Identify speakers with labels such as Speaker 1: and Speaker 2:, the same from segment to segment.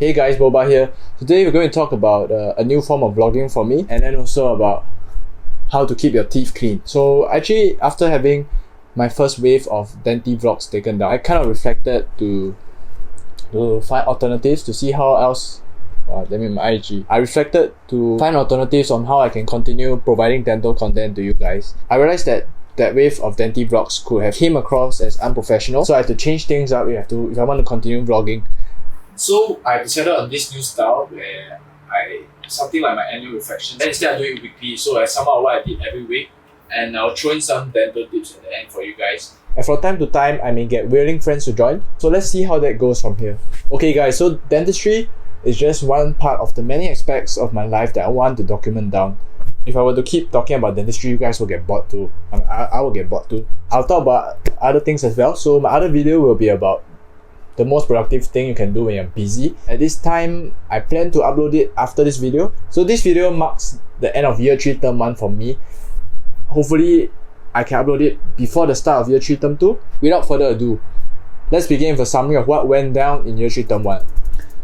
Speaker 1: Hey guys, Boba here. Today we're going to talk about a new form of vlogging for me, and then also about how to keep your teeth clean. So actually, after having my first wave of DENTIVLOGs taken down, I kind of reflected to find alternatives to see how else. My IG. I reflected to find alternatives on how I can continue providing dental content to you guys. I realized that wave of DENTIVLOGs could have came across as unprofessional, so I had to change things up if I want to continue vlogging. So I decided on this new style where something like my annual reflection. Then instead I do it weekly, so I sum up what I did every week, and I'll throw in some dental tips at the end for you guys. And from time to time, I may get willing friends to join. So let's see how that goes from here. Okay guys, so dentistry is just one part of the many aspects of my life that I want to document down. If I were to keep talking about dentistry, you guys will get bored too. I will get bored too. I'll talk about other things as well. So my other video will be about the most productive thing you can do when you're busy. At this time, I plan to upload it after this video. So this video marks the end of year 3 term 1 for me. Hopefully, I can upload it before the start of year 3 term 2. Without further ado, let's begin with a summary of what went down in year 3 term 1.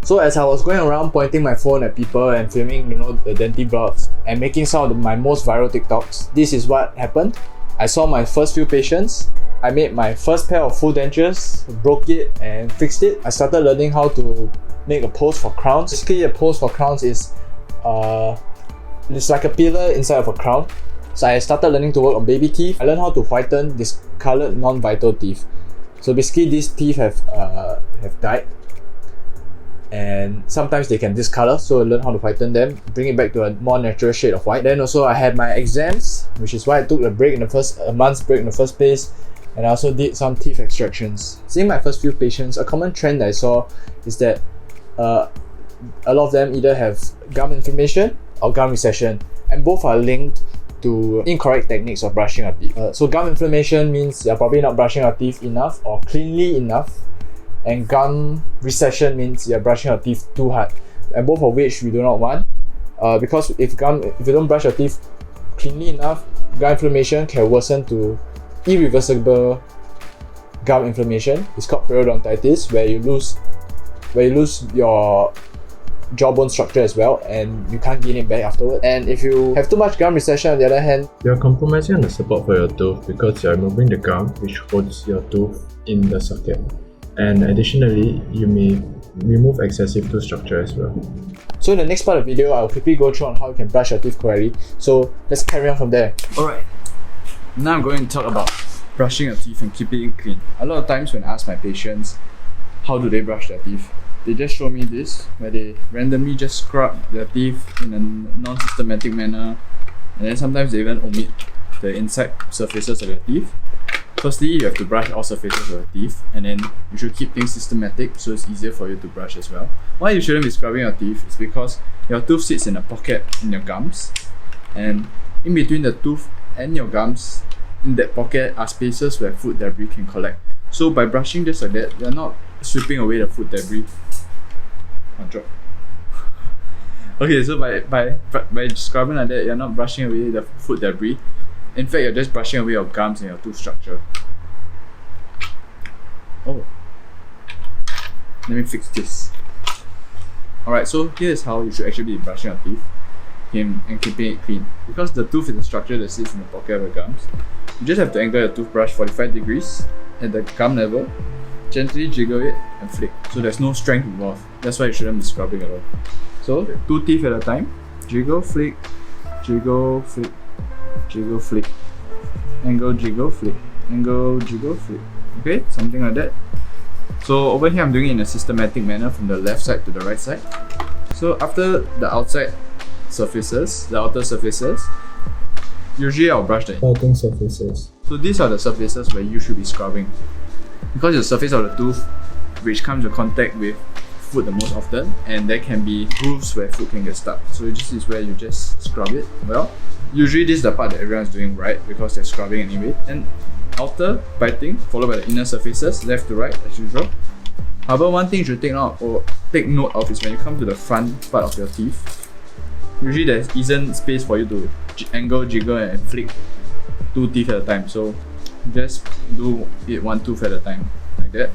Speaker 1: So as I was going around pointing my phone at people and filming, the DENTIVLOGs and making some of my most viral TikToks, this is what happened. I saw my first few patients. I made my first pair of full dentures, broke it and fixed it. I started learning how to make a pose for crowns. Basically, a pose for crowns is it's like a pillar inside of a crown. So I started learning to work on baby teeth. I learned how to whiten discolored non-vital teeth. So basically, these teeth have died, and sometimes they can discolor, so I learned how to whiten them, bring it back to a more natural shade of white. Then also I had my exams, which is why I took a month's break in the first place, and I also did some teeth extractions. Seeing my first few patients, a common trend that I saw is that a lot of them either have gum inflammation or gum recession, and both are linked to incorrect techniques of brushing our teeth. So gum inflammation means you're probably not brushing your teeth enough or cleanly enough, and gum recession means you're brushing your teeth too hard, and both of which we do not want, because if you don't brush your teeth cleanly enough, gum inflammation can worsen to irreversible gum inflammation. It's called periodontitis, where you lose your jawbone structure as well, and you can't gain it back afterward. And if you have too much gum recession, on the other hand,
Speaker 2: you are compromising on the support for your tooth because you are removing the gum which holds your tooth in the socket. And additionally, you may remove excessive tooth structure as well.
Speaker 1: So in the next part of the video, I'll quickly go through on how you can brush your teeth correctly. So let's carry on from there. Alright, now I'm going to talk about brushing your teeth and keeping it clean. A lot of times when I ask my patients how do they brush their teeth, they just show me this, where they randomly just scrub their teeth in a non-systematic manner, and then sometimes they even omit the inside surfaces of your teeth. Firstly, you have to brush all surfaces of your teeth, and then you should keep things systematic so it's easier for you to brush as well. Why you shouldn't be scrubbing your teeth is because your tooth sits in a pocket in your gums, and in between the tooth and your gums, in that pocket are spaces where food debris can collect. So by brushing just like that, you're not sweeping away the food debris. Okay, so by scrubbing like that, you're not brushing away the food debris. In fact, you're just brushing away your gums and your tooth structure. Oh, let me fix this. Alright, so here's how you should actually be brushing your teeth and keeping it clean. Because the tooth is a structure that sits in the pocket of your gums, you just have to angle your toothbrush 45 degrees at the gum level, gently jiggle it and flick. So there's no strength involved. That's why you shouldn't be scrubbing at all. So 2 teeth at a time, jiggle, flick, jiggle, flick, jiggle, flick, angle, jiggle, flick, angle, jiggle, flick. Okay, something like that. So over here I'm doing it in a systematic manner from the left side to the right side. So after the outside surfaces, the outer surfaces, usually I'll brush the
Speaker 2: Parting surfaces.
Speaker 1: So these are the surfaces where you should be scrubbing, because the surface of the tooth which comes in contact with food the most often, and there can be grooves where food can get stuck. So this is where you just scrub it well. Usually this is the part that everyone's doing right because they're scrubbing anyway. And outer biting followed by the inner surfaces, left to right as usual. However, one thing you should take note of is when you come to the front part of your teeth, usually there isn't space for you to angle, jiggle and flick 2 teeth at a time. So just do it 1 tooth at a time, like that.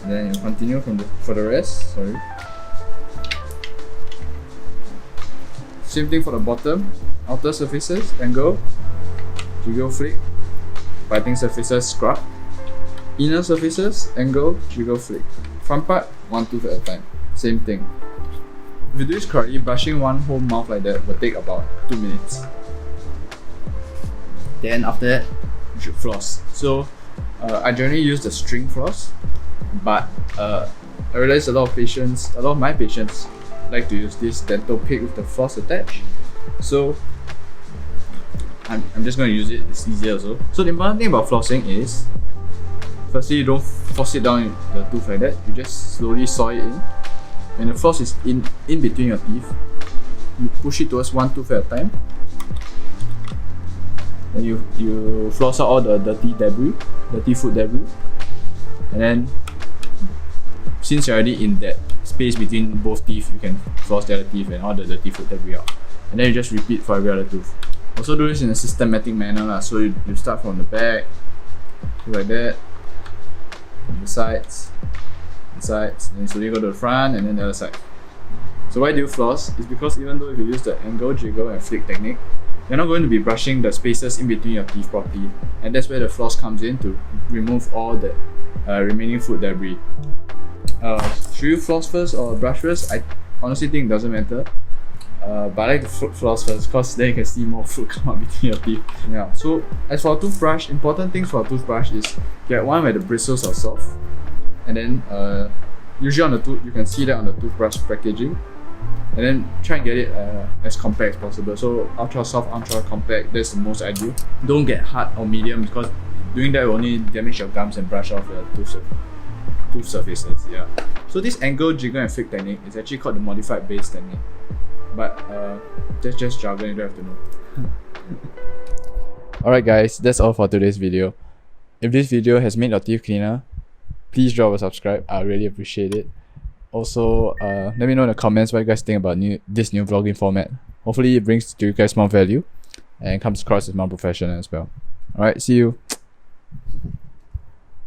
Speaker 1: And then you continue for the rest. Sorry. Same thing for the bottom. Outer surfaces, angle, jiggle flick. Biting surfaces, scrub. Inner surfaces, angle, jiggle flick. Front part, one tooth at a time. Same thing. If you do this correctly, brushing one whole mouth like that will take about 2 minutes. Then after that, you should floss. So I generally use the string floss, but I realize a lot of my patients like to use this dental pick with the floss attached. So I'm just going to use it, it's easier also. So the important thing about flossing is, firstly, you don't force it down the tooth like that, you just slowly saw it in. When the floss is in between your teeth, you push it towards one tooth at a time. Then you floss out all the dirty food debris. And then, since you're already in that space between both teeth, you can floss the other teeth and all the dirty food debris out. And then you just repeat for every other tooth. Also do this in a systematic manner, so you start from the back, like that, the sides, and then slowly go to the front and then the other side. So why do you floss? It's because even though if you use the angle, jiggle and flick technique, you're not going to be brushing the spaces in between your teeth properly, and that's where the floss comes in to remove all the remaining food debris. Should you floss first or brush first? I honestly think it doesn't matter. But I like to floss first because then you can see more food come out between your teeth. Yeah. So as for a toothbrush, important things for a toothbrush is get one where the bristles are soft, and then usually on the tooth you can see that on the toothbrush packaging, and then try and get it as compact as possible. So ultra soft, ultra compact, that's the most ideal. Don't get hard or medium because doing that will only damage your gums and brush off your tooth surfaces. Yeah. So this angle, jiggle and flick technique is actually called the modified base technique. But that's just jargon, you don't have to know. Alright guys, that's all for today's video. If this video has made your teeth cleaner, please drop a subscribe, I really appreciate it. Also, let me know in the comments what you guys think about this new vlogging format. Hopefully it brings to you guys more value and comes across as more professional as well. Alright, see you.